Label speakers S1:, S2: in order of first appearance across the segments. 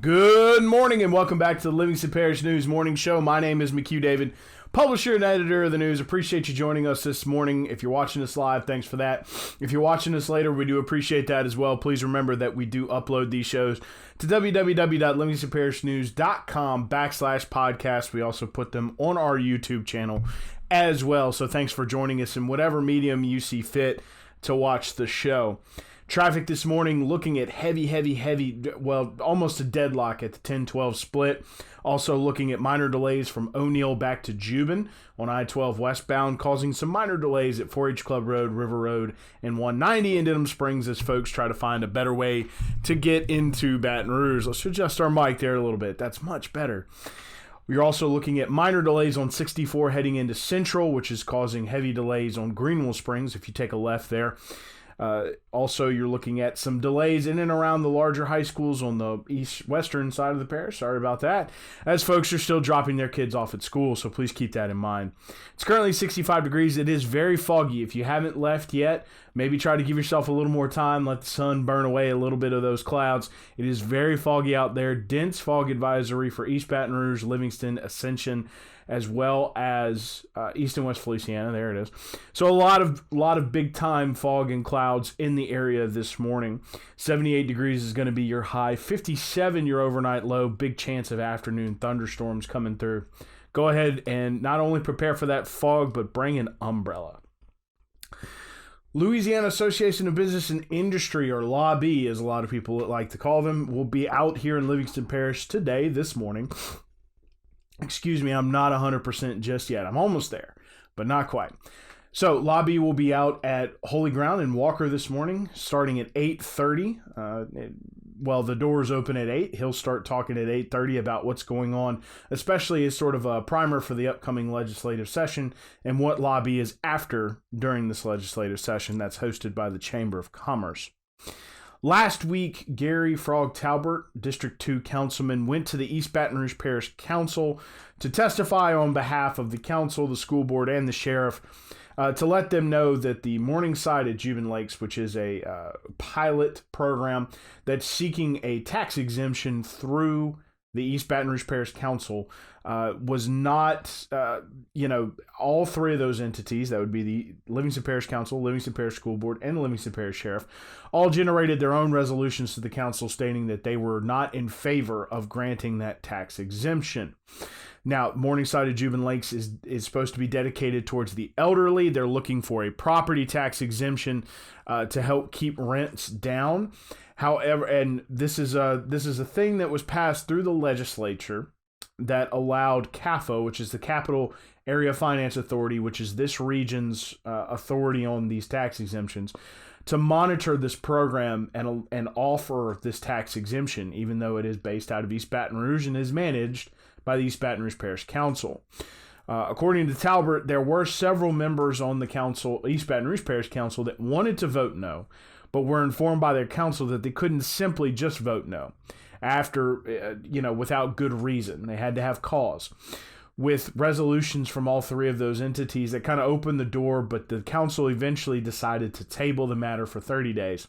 S1: Good morning and welcome back to the Livingston Parish News Morning Show. My name is McHugh David, publisher and editor of the news. Appreciate you joining us this morning. If you're watching us live, thanks for that. If you're watching us later, we do appreciate that as well. Please remember that we do upload these shows to www.livingstonparishnews.com/podcast. We also put them on our YouTube channel as well. So thanks for joining us in whatever medium you see fit to watch the show. Traffic this morning looking at heavy, well, almost a deadlock at the 10-12 split. Also looking at minor delays from O'Neill back to Juban on I-12 westbound, causing some minor delays at 4-H Club Road, River Road, and 190 in Denham Springs as folks try to find a better way to get into Baton Rouge. Let's adjust our mic there a little bit. That's much better. We're also looking at minor delays on 64 heading into Central, which is causing heavy delays on Greenwell Springs if you take a left there. Also, you're looking at some delays in and around the larger high schools on the western side of the parish. Sorry about that. As folks are still dropping their kids off at school, so please keep that in mind. It's currently 65 degrees. It is very foggy. If you haven't left yet, maybe try to give yourself a little more time. Let the sun burn away a little bit of those clouds. It is very foggy out there. Dense fog advisory for East Baton Rouge, Livingston, Ascension, as well as East and West Feliciana. There it is. So a lot of big time fog and clouds in the area this morning. 78 degrees is going to be your high. 57 your overnight low. Big chance of afternoon thunderstorms coming through. Go ahead and not only prepare for that fog, but bring an umbrella. Louisiana Association of Business and Industry, or LAB, as a lot of people like to call them, will be out here in Livingston Parish today, this morning. Excuse me, I'm not 100% just yet. I'm almost there, but not quite. So, Lobby will be out at Holy Ground in Walker this morning, starting at 8:30. Well, the doors open at 8. He'll start talking at 8:30 about what's going on, especially as sort of a primer for the upcoming legislative session and what Lobby is after during this legislative session that's hosted by the Chamber of Commerce. Last week, Gary Frog Talbert, District 2 councilman, went to the East Baton Rouge Parish Council to testify on behalf of the council, the school board, and the sheriff to let them know that the Morningside at Juban Lakes, which is a pilot program that's seeking a tax exemption through the East Baton Rouge Parish Council, was not, all three of those entities, that would be the Livingston Parish Council, Livingston Parish School Board, and the Livingston Parish Sheriff, all generated their own resolutions to the council stating that they were not in favor of granting that tax exemption. Now, Morningside of Juban Lakes is supposed to be dedicated towards the elderly. They're looking for a property tax exemption to help keep rents down. However, and this is a thing that was passed through the legislature that allowed CAFA, which is the Capital Area Finance Authority, which is this region's authority on these tax exemptions, to monitor this program and offer this tax exemption, even though it is based out of East Baton Rouge and is managed by the East Baton Rouge Parish Council. According to Talbert, there were several members on the council, East Baton Rouge Parish Council, that wanted to vote no, but were informed by their council that they couldn't simply just vote no after, without good reason. They had to have cause. With resolutions from all three of those entities that kind of opened the door, but the council eventually decided to table the matter for 30 days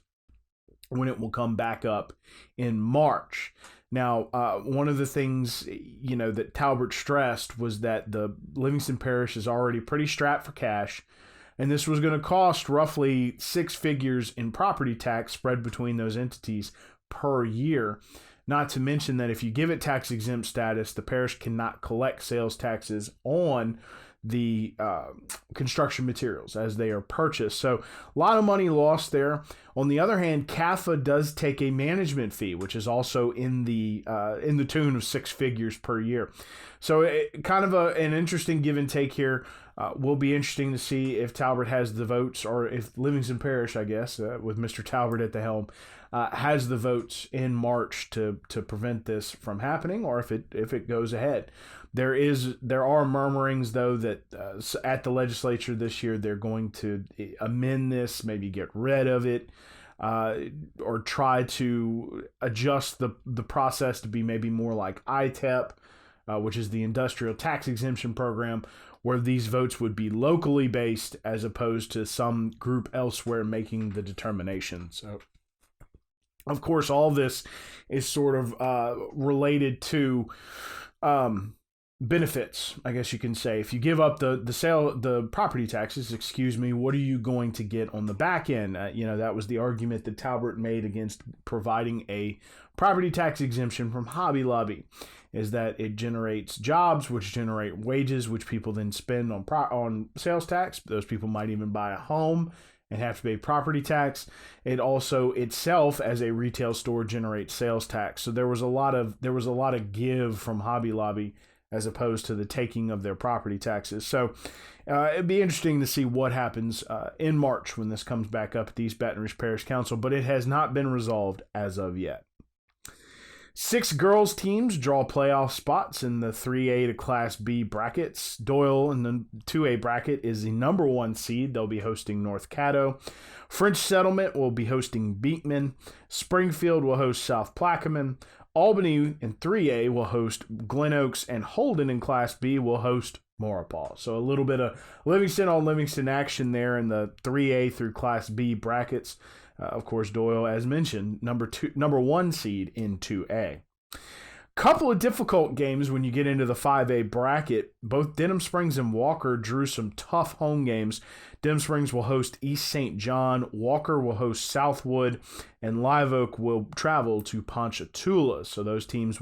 S1: when it will come back up in March. Now, one of the things, that Talbert stressed was that the Livingston Parish is already pretty strapped for cash, and this was going to cost roughly 6 figures in property tax spread between those entities per year. Not to mention that if you give it tax exempt status, the parish cannot collect sales taxes on the construction materials as they are purchased. So a lot of money lost there. On the other hand, CAFA does take a management fee, which is also in the tune of 6 figures per year. So kind of an interesting give and take here. Will be interesting to see if Talbert has the votes, or if Livingston Parish, I guess, with Mr. Talbert at the helm, has the votes in March to prevent this from happening, or if it goes ahead. There are murmurings, though, that at the legislature this year they're going to amend this, maybe get rid of it, or try to adjust the process to be maybe more like ITEP, which is the Industrial Tax Exemption Program, where these votes would be locally based as opposed to some group elsewhere making the determination. So Of course, all this is sort of related to benefits, I guess you can say. If you give up the property taxes, what are you going to get on the back end? That was the argument that Talbert made against providing a property tax exemption from Hobby Lobby, is that it generates jobs, which generate wages, which people then spend on sales tax. Those people might even buy a home and have to pay property tax. It also itself, as a retail store, generates sales tax. So there was a lot of give from Hobby Lobby as opposed to the taking of their property taxes. So it'd be interesting to see what happens in March when this comes back up at the East Baton Rouge Parish Council, but it has not been resolved as of yet. 6 girls teams draw playoff spots in the 3A to Class B brackets. Doyle in the 2A bracket is the number 1 seed. They'll be hosting North Caddo. French Settlement will be hosting Beekman. Springfield will host South Plaquemine. Albany in 3A will host Glen Oaks, and Holden in Class B will host Maurepas. So a little bit of Livingston on Livingston action there in the 3A through Class B brackets. Of course, Doyle, as mentioned, number 1 seed in 2A. Couple of difficult games when you get into the 5A bracket. Both Denham Springs and Walker drew some tough home games. Denham Springs will host East St. John. Walker will host Southwood, and Live Oak will travel to Ponchatoula. So those teams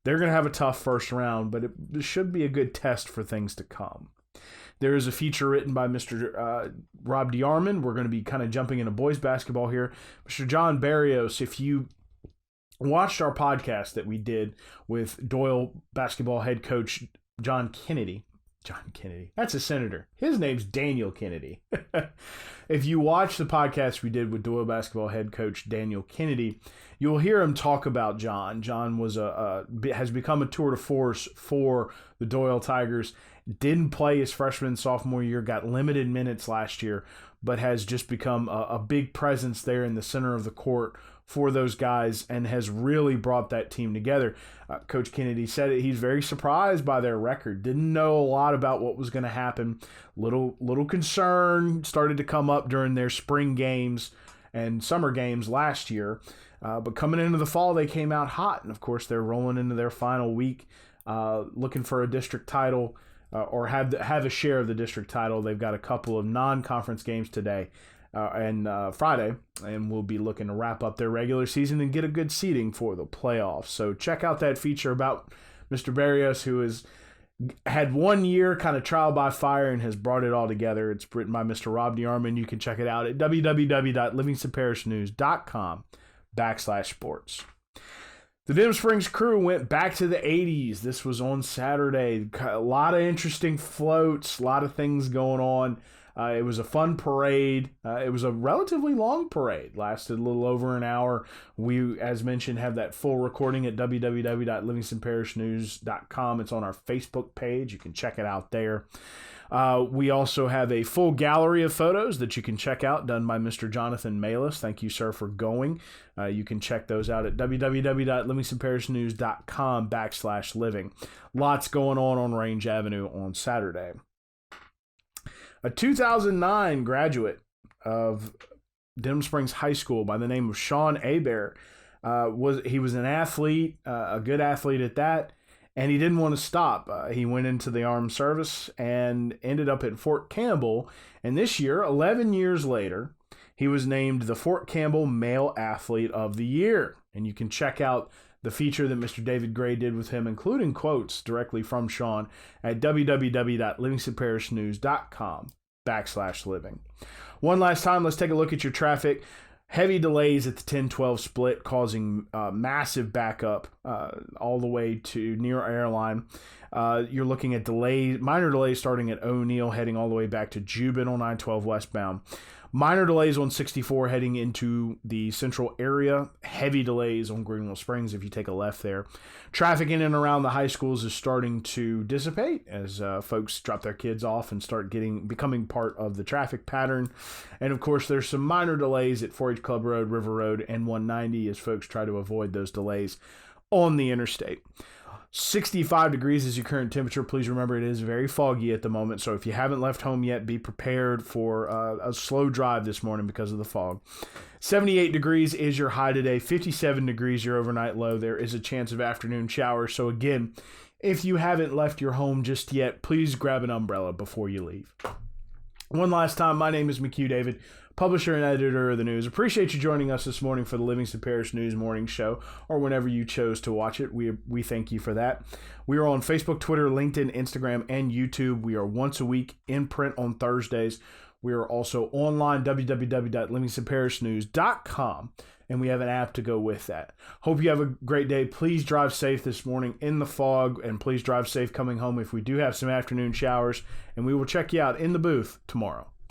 S1: they're going to have a tough first round, but it should be a good test for things to come. There is a feature written by Mr. Rob DeArmond. We're going to be kind of jumping into boys basketball here. Mr. John Barrios, if you watched our podcast that we did with Doyle basketball head coach John Kennedy. That's a senator. His name's Daniel Kennedy. If you watch the podcast we did with Doyle basketball head coach Daniel Kennedy, you'll hear him talk about John. John has become a tour de force for the Doyle Tigers. Didn't play his freshman and sophomore year, got limited minutes last year, but has just become a big presence there in the center of the court for those guys and has really brought that team together. Coach Kennedy said it. He's very surprised by their record. Didn't know a lot about what was going to happen. Little concern started to come up during their spring games and summer games last year. But coming into the fall, they came out hot. And, of course, they're rolling into their final week looking for a district title. Or have a share of the district title. They've got a couple of non-conference games today and Friday, and we'll be looking to wrap up their regular season and get a good seeding for the playoffs. So check out that feature about Mr. Barrios, who has had 1 year kind of trial by fire and has brought it all together. It's written by Mr. Rob DeArmond. You can check it out at www.livingstonparishnews.com/sports. The Denham Springs crew went back to the 80s. This was on Saturday. A lot of interesting floats, a lot of things going on. It was a fun parade. It was a relatively long parade. Lasted a little over an hour. We, as mentioned, have that full recording at www.livingstonparishnews.com. It's on our Facebook page. You can check it out there. We also have a full gallery of photos that you can check out, done by Mr. Jonathan Malis. Thank you, sir, for going. You can check those out at www.livingstonparishnews.com/living. Lots going on Range Avenue on Saturday. A 2009 graduate of Denham Springs High School by the name of Sean Hebert was an athlete, a good athlete at that. And he didn't want to stop. He went into the armed service and ended up at Fort Campbell. And this year, 11 years later, he was named the Fort Campbell Male Athlete of the Year. And you can check out the feature that Mr. David Gray did with him, including quotes directly from Sean, at www.livingstonparishnews.com/living. One last time, let's take a look at your traffic. Heavy delays at the 10-12 split causing massive backup all the way to near Airline. You're looking at minor delays starting at O'Neill, heading all the way back to Jubin on 912 westbound. Minor delays on 64 heading into the central area. Heavy delays on Greenville Springs if you take a left there. Traffic in and around the high schools is starting to dissipate as folks drop their kids off and start becoming part of the traffic pattern. And of course, there's some minor delays at 4-H Club Road, River Road, and 190 as folks try to avoid those delays on the interstate. 65 degrees is your current temperature. Please remember it is very foggy at the moment. So if you haven't left home yet, be prepared for a slow drive this morning because of the fog. 78 degrees is your high today. 57 degrees your overnight low. There is a chance of afternoon showers. So again, if you haven't left your home just yet, please grab an umbrella before you leave. One last time, my name is McHugh David, publisher and editor of the news. Appreciate you joining us this morning for the Livingston Parish News Morning Show, or whenever you chose to watch it. We thank you for that. We are on Facebook, Twitter, LinkedIn, Instagram, and YouTube. We are once a week in print on Thursdays. We are also online, www.livingstonparishnews.com, and we have an app to go with that. Hope you have a great day. Please drive safe this morning in the fog, and please drive safe coming home if we do have some afternoon showers, and we will check you out in the booth tomorrow.